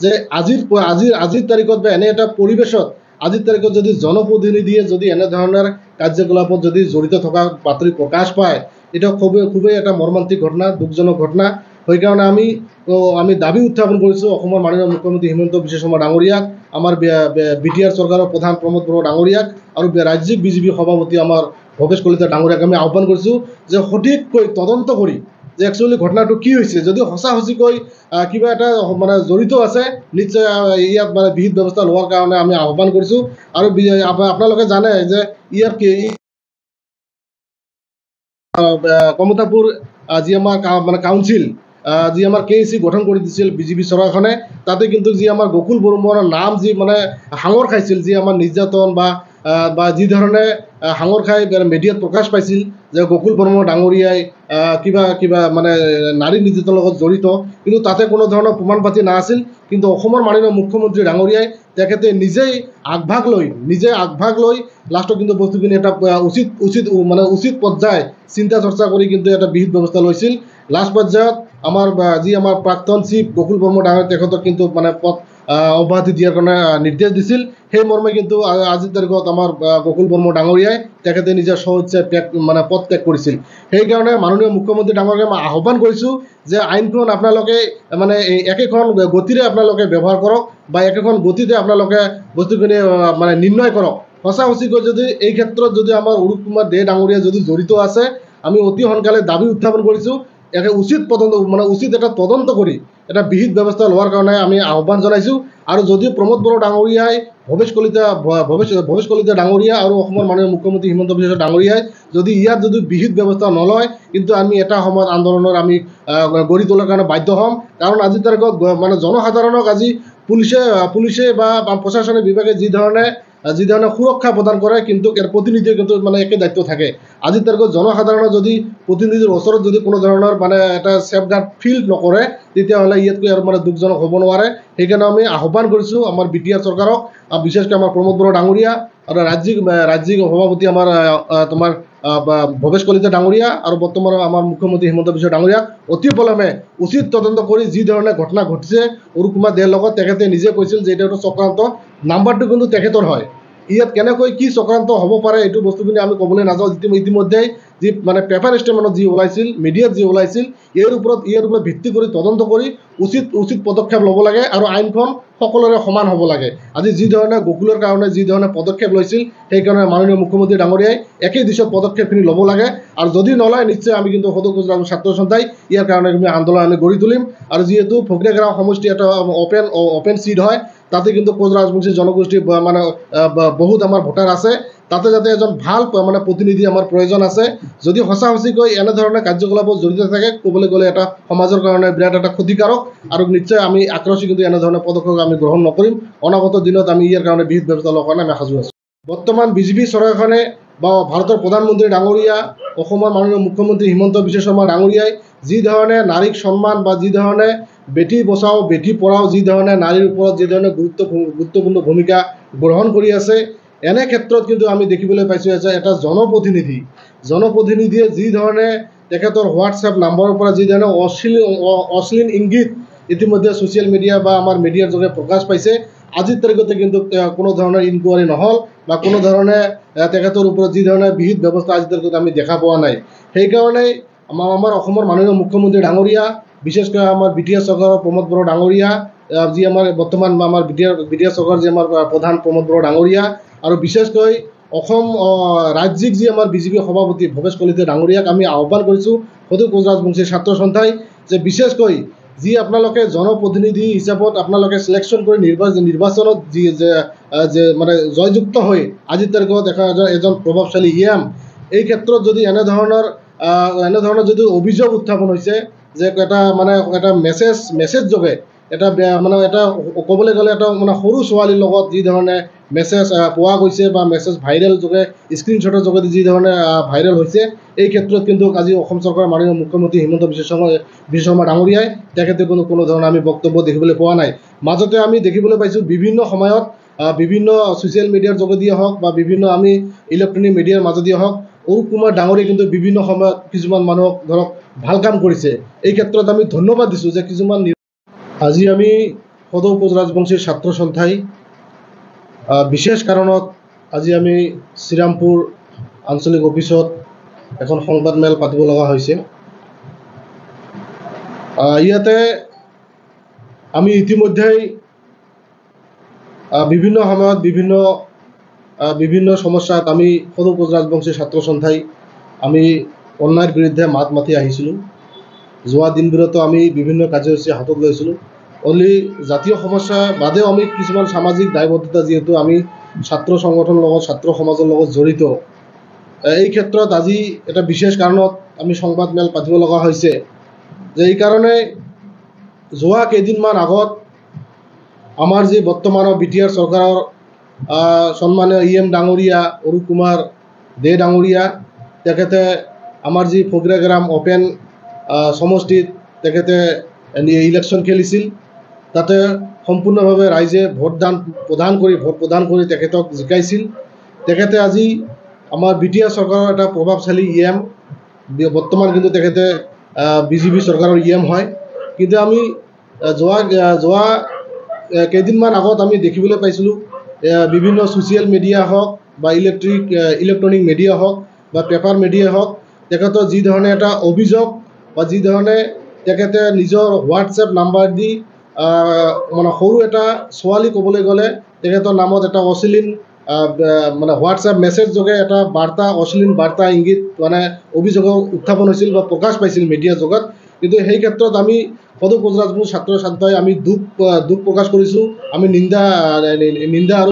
যে আজিৰ তাৰিখত বা এনে এটা পৰিৱেশত আজিৰ তাৰিখত যদি জনপ্ৰতিনিধিয়ে যদি এনেধৰণৰ কাৰ্যকলাপত যদি জড়িত থকা বাতৰি প্ৰকাশ পায়, এটা খুবেই এটা মৰ্মান্তিক ঘটনা, দুখজনক ঘটনা। সেইকাৰণে আমি দাবী উত্থাপন কৰিছোঁ অসমৰ মাননীয় মুখ্যমন্ত্ৰী হিমন্ত বিশ্ব শৰ্মা ডাঙৰীয়াক, আমাৰ BTR চৰকাৰৰ প্ৰধান প্ৰমোদ বড়ো ডাঙৰীয়াক আৰু ৰাজ্যিক BJP সভাপতি আমাৰ ভৱেশ কলিতা ডাঙৰীয়াক আমি আহ্বান কৰিছোঁ যে সঠিককৈ তদন্ত কৰি যে একচুৱেলি ঘটনাটো কি হৈছে, যদি সঁচাকৈ কিবা এটা মানে জড়িত আছে, নিশ্চয় ইয়াত মানে বিহিত ব্যৱস্থা লোৱাৰ কাৰণে আমি আহ্বান কৰিছোঁ। আৰু আপোনালোকে জানে যে ইয়াৰ কমতাপুৰ যি আমাৰ মানে কাউন্সিল, যি আমাৰ KAC গঠন কৰি দিছিল BJP চৰকাৰখনে, তাতে কিন্তু যি আমাৰ গকুল বৰ্মাৰ নাম যি মানে সাঙুৰ খাইছিল, যি আমাৰ নিৰ্যাতন বা যি ধৰণে সাঙুৰ খাই মিডিয়াত প্ৰকাশ পাইছিল যে গকুল বৰ্মা ডাঙৰীয়াই কিবা মানে নাৰী নিৰ্যাতনৰ লগত জড়িত, কিন্তু তাতে কোনো ধৰণৰ প্ৰমাণ পাতি নাছিল। কিন্তু অসমৰ মাননীয় মুখ্যমন্ত্ৰী ডাঙৰীয়াই তেখেতে নিজেই আগভাগ লৈ লাষ্টত কিন্তু বস্তুখিনি এটা উচিত পৰ্যায় চিন্তা চৰ্চা কৰি কিন্তু এটা বিহিত ব্যৱস্থা লৈছিল। লাষ্ট পৰ্যায়ত যি আমাৰ প্ৰাক্তন চিফ গকুল বৰ্মা ডাঙৰীয়াই তেখেতক কিন্তু মানে পদ অব্যাহতি দিয়াৰ কাৰণে নিৰ্দেশ দিছিল। সেই মৰ্মে কিন্তু আজিৰ তাৰিখত আমাৰ গকুল বৰ্মা ডাঙৰীয়াই তেখেতে নিজৰ স্বইচ্ছাই পদ ত্যাগ কৰিছিল। সেইকাৰণে মাননীয় মুখ্যমন্ত্ৰী ডাঙৰীয়াক মই আহ্বান কৰিছোঁ যে আইনখন আপোনালোকে মানে একেখন গতিৰে আপোনালোকে ব্যৱহাৰ কৰক বা একেখন গতিতে আপোনালোকে বস্তুখিনি মানে নিৰ্ণয় কৰক। সঁচাকৈ যদি এই ক্ষেত্ৰত যদি আমাৰ অৰূপ কুমাৰ দে ডাঙৰীয়া যদি জড়িত আছে, আমি অতি সোনকালে দাবী উত্থাপন কৰিছোঁ উচিত এটা তদন্ত কৰি এটা বিহিত ব্যৱস্থা লোৱাৰ কাৰণে আমি আহ্বান জনাইছোঁ। আৰু যদি প্ৰমোদ বড়ো ডাঙৰীয়াই ভৱেশ কলিতা ডাঙৰীয়া আৰু অসমৰ মাননীয় মুখ্যমন্ত্ৰী হিমন্ত বিশ্ব ডাঙৰীয়াই যদি ইয়াত যদি বিহিত ব্যৱস্থা নলয়, কিন্তু আমি এটা সময়ত আন্দোলনৰ আমি গঢ়ি তোলাৰ কাৰণে বাধ্য হ'ম। কাৰণ আজিৰ তাৰিখত মানে জনসাধাৰণক আজি পুলিচে বা প্ৰশাসনিক বিভাগে যি ধৰণে সুৰক্ষা প্ৰদান কৰে, কিন্তু ইয়াৰ প্ৰতিনিধিয়ে কিন্তু মানে একে দায়িত্ব থাকে। আজিৰ তাৰিখত জনসাধাৰণৰ যদি প্ৰতিনিধিৰ ওচৰত যদি কোনো ধৰণৰ মানে এটা ছেফগাৰ্ড ফিল নকৰে, তেতিয়াহ'লে ইয়াতকৈ আৰু মানে দুখজনক হ'ব নোৱাৰে। সেইকাৰণে আমি আহ্বান কৰিছোঁ আমাৰ BTR চৰকাৰক, বিশেষকৈ আমাৰ প্ৰমোদ বড়ো ডাঙৰীয়া আৰু ৰাজ্যিক সভাপতি আমাৰ তোমাৰ ভৱেশ কলিতা ডাঙৰীয়া আৰু বৰ্তমান আমাৰ মুখ্যমন্ত্ৰী হিমন্ত বিশ্ব ডাঙৰীয়া অতি পলমে উচিত তদন্ত কৰি যি ধৰণে ঘটনা ঘটিছে অৰূপ কুমাৰ দেৰ লগত, তেখেতে নিজে কৈছিল যে এইটো চক্ৰান্ত, নাম্বাৰটো কিন্তু তেখেতৰ হয়। ইয়াত কেনেকৈ কি চক্ৰান্ত হ'ব পাৰে এইটো বস্তুখিনি আমি ক'বলৈ নাযাওঁ। ইতিমধ্যেই যি মানে পেপাৰ ষ্টেটমেণ্টত যি ওলাইছিল, মিডিয়াত যি ওলাইছিল, ইয়াৰ ওপৰত ভিত্তি কৰি তদন্ত কৰি উচিত পদক্ষেপ ল'ব লাগে আৰু আইনখন সকলোৰে সমান হ'ব লাগে। আজি যি ধৰণে গকুলৰ কাৰণে যি ধৰণে পদক্ষেপ লৈছিল, সেইকাৰণে মাননীয় মুখ্যমন্ত্ৰী ডাঙৰীয়াই একেই দিশত পদক্ষেপখিনি ল'ব লাগে। আৰু যদি নলয়, নিশ্চয় আমি কিন্তু সদৌ গুজৰাট ছাত্ৰ সন্থাই ইয়াৰ কাৰণে আন্দোলন আমি গঢ়ি তুলিম। আৰু যিহেতু ফকীৰাগাঁও সমষ্টি এটা অপেন চিট হয়, তাতে কিন্তু কোচ ৰাজবংশী জনগোষ্ঠীৰ মানে বহুত আমাৰ ভোটাৰ আছে, তাতে যাতে এজন ভাল মানে প্ৰতিনিধি আমাৰ প্ৰয়োজন আছে। যদি সঁচাকৈ এনেধৰণৰ কাৰ্যকলাপত জড়িত থাকে, ক'বলৈ গ'লে এটা সমাজৰ কাৰণে বিৰাট এটা ক্ষতিকাৰক। আৰু নিশ্চয় আমি আক্ৰমী কিন্তু এনেধৰণৰ পদক্ষেপ আমি গ্ৰহণ নকৰিম। অনাগত দিনত আমি ইয়াৰ কাৰণে বিহিত ব্যৱস্থা লোৱাৰ কাৰণে আমি সাজু আছোঁ। বৰ্তমান BJP চৰকাৰখনে বা ভাৰতৰ প্ৰধানমন্ত্ৰী ডাঙৰীয়া, অসমৰ মাননীয় মুখ্যমন্ত্ৰী হিমন্ত বিশ্ব শৰ্মা ডাঙৰীয়াই যি ধৰণে নাৰীক সন্মান বা যি ধৰণে বেটী বচাও বেটী পঢ়াও, যি ধৰণে নাৰীৰ ওপৰত যি ধৰণে গুৰুত্বপূৰ্ণ ভূমিকা গ্ৰহণ কৰি আছে, এনে ক্ষেত্ৰত কিন্তু আমি দেখিবলৈ পাইছোঁ যে এটা জনপ্ৰতিনিধিয়ে যি ধৰণে তেখেতৰ হোৱাটছএপ নাম্বাৰৰ পৰা যি ধৰণে অশ্লীল ইংগিত ইতিমধ্যে ছ'চিয়েল মিডিয়া বা আমাৰ মিডিয়াৰ যোগে প্ৰকাশ পাইছে, আজিৰ তাৰিখতে কিন্তু কোনো ধৰণৰ ইনকুৱাৰী নহ'ল বা কোনো ধৰণে তেখেতৰ ওপৰত যি ধৰণে বিহিত ব্যৱস্থা আজিৰ তাৰিখত আমি দেখা পোৱা নাই। সেইকাৰণে আমাৰ অসমৰ মাননীয় মুখ্যমন্ত্ৰী ডাঙৰীয়া, বিশেষকৈ আমাৰ BTR চৰকাৰৰ প্ৰমোদ বড়ো ডাঙৰীয়া, যি আমাৰ বৰ্তমান আমাৰ BTR চৰকাৰৰ যি আমাৰ প্ৰধান প্ৰমোদ বড়ো ডাঙৰীয়া, আৰু বিশেষকৈ অসম ৰাজ্যিক যি আমাৰ BJP সভাপতি ভৱেশ কলিতা ডাঙৰীয়াক আমি আহ্বান কৰিছোঁ সদৌ কোচ ৰাজবংশী ছাত্ৰ সন্থাই, যে বিশেষকৈ যি আপোনালোকে জনপ্ৰতিনিধি হিচাপত আপোনালোকে চিলেকশ্যন কৰি নিৰ্বাচনত যে মানে জয়যুক্ত হৈ আজিৰ তাৰিখত এজন প্ৰভাৱশালী EM, এই ক্ষেত্ৰত যদি এনেধৰণৰ যদি অভিযোগ উত্থাপন হৈছে যে এটা মেছেজ যোগে এটা ক'বলৈ গ'লে এটা মানে সৰু ছোৱালীৰ লগত যি ধৰণে মেছেজ পোৱা গৈছে বা মেছেজ ভাইৰেল যোগে স্ক্ৰীনশ্বটৰ যোগেদি যি ধৰণে ভাইৰেল হৈছে, এই ক্ষেত্ৰত কিন্তু আজি অসম চৰকাৰৰ মাননীয় মুখ্যমন্ত্ৰী হিমন্ত বিশ্ব শৰ্মা ডাঙৰীয়াই তেখেতে কোনো ধৰণৰ আমি বক্তব্য দেখিবলৈ পোৱা নাই। মাজতে আমি দেখিবলৈ পাইছোঁ বিভিন্ন সময়ত বিভিন্ন ছ'চিয়েল মিডিয়াৰ যোগেদিয়ে হওক বা বিভিন্ন আমি ইলেক্ট্ৰনিক মিডিয়াৰ মাজেদিয়ে হওক, অৰূপ কুমাৰ ডাঙৰীয়াই কিন্তু বিভিন্ন সময়ত কিছুমান মানুহক ধৰক ভাল কাম কৰিছে। এই ক্ষেত্ৰত আমি ধন্যবাদ দিছোঁ যে আজি আমি সদৌ কোচ ৰাজবংশীৰ ছাত্ৰ সন্থাই বিশেষ কাৰণত আজি আমি শ্ৰীৰামপুৰ আঞ্চলিক অফিচত এখন সংবাদমেল পাতিব লগা হৈছে। ইয়াতে আমি ইতিমধ্যেই বিভিন্ন সময়ত বিভিন্ন সমস্যাত আমি সদৌ কোচ ৰাজবংশী ছাত্ৰ সন্থাই আমি অন্যায়ৰ বিৰুদ্ধে মাত মাতি আহিছিলোঁ। যোৱা দিনবোৰতো আমি বিভিন্ন কাৰ্যসূচী হাতত লৈছিলোঁ। অনলি জাতীয় সমস্যা বাদেও আমি কিছুমান সামাজিক দায়বদ্ধতা, যিহেতু আমি ছাত্ৰ সংগঠনৰ লগত ছাত্ৰ সমাজৰ লগত জড়িত, এই ক্ষেত্ৰত আজি এটা বিশেষ কাৰণত আমি সংবাদমেল পাতিব লগা হৈছে। যে এই কাৰণে যোৱা কেইদিনমান আগত আমাৰ যি বৰ্তমানৰ BTR চৰকাৰৰ সন্মানীয় EM ডাঙৰীয়া অৰূপ কুমাৰ দে ডাঙৰীয়া, তেখেতে আমাৰ যি ফগ্ৰাগ্ৰাম অপেন সমষ্টিত তেখেতে ইলেকশ্যন খেলিছিল। তাতে সম্পূৰ্ণভাৱে ৰাইজে ভোট প্ৰদান কৰি তেখেতক জিকাইছিল। তেখেতে আজি আমাৰ BTR চৰকাৰৰ এটা প্ৰভাৱশালী EM, বৰ্তমান কিন্তু তেখেতে BJP চৰকাৰৰ EM হয়। কিন্তু আমি যোৱা কেইদিনমান আগত আমি দেখিবলৈ পাইছিলোঁ বিভিন্ন ছ'চিয়েল মিডিয়া হওক বা ইলেক্ট্ৰনিক মিডিয়া হওক বা পেপাৰ মিডিয়া হওক, তেখেতৰ যি ধৰণে এটা অভিযোগ বা যি ধৰণে তেখেতে নিজৰ হোৱাটছএপ নাম্বাৰ দি মানে সৰু এটা ছোৱালী ক'বলৈ গ'লে তেখেতৰ নামত এটা অশ্লীল মানে হোৱাটছএপ মেছেজ যোগে এটা বাৰ্তা, অশ্লীল বাৰ্তা ইংগিত মানে অভিযোগৰ উত্থাপন হৈছিল বা প্ৰকাশ পাইছিল মিডিয়া জগত। কিন্তু সেই ক্ষেত্ৰত আমি সদৌ কোচ ৰাজবংশী ছাত্ৰ সন্থাই আমি দুখ প্ৰকাশ কৰিছোঁ। আমি নিন্দা আৰু